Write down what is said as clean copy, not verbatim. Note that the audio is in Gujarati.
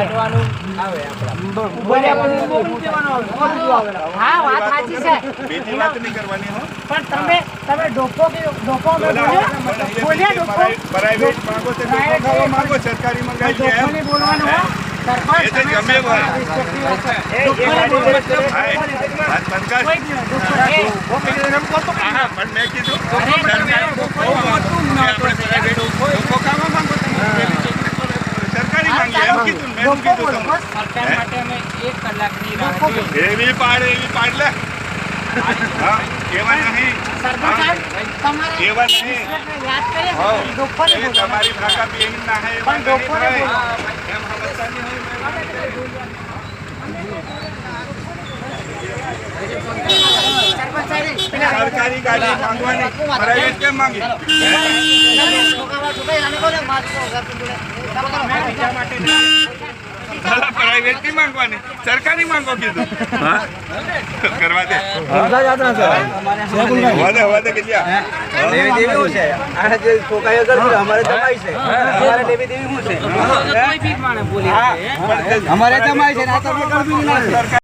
કાઢવાનું આવે આપડા હા વાત સાચી છે બીજી વાત નહીં કરવાની હો પણ તમે ડોકો બોલ્યા ડોકો પ્રાઇવેટ માંગો તો ડોકો માંગો સરકારી મંગાઈ છે ડોકોને બોલવાનું હો સરપંચ એ તો ગમે હોય વાત બંધ કર હા પણ મેં કીધું સરકારી માંગીએ એમ કીધું મેં કીધું સરકાર માટે અમે 1 કલાકની રાહ જોઈએ એવી પાડ લે હા કેવા નહીં સરપંચ સાહેબ તમારે કેવા નહીં યાદ કરીએ ડોકોને બોલવાનું તમારી ભાષા બેન ના હે પણ ડોકોને એમ સમજતા નહીં સરકારી ગાડી માંગવાની પ્રાઇવેટ કેમ માંગી પ્રાઇવેટ નહીં માંગવાની સરકારી માંગો કીધું હા કરવા દે હવા દે કે દેવી દેવી શું છે આ જે છોકરીઓ કરતી અમારે જમાઈ છે અમારે દેવી દેવી શું છે કોઈ બી માણે બોલી અમારે જમાઈ છે આ તમે કરવી ના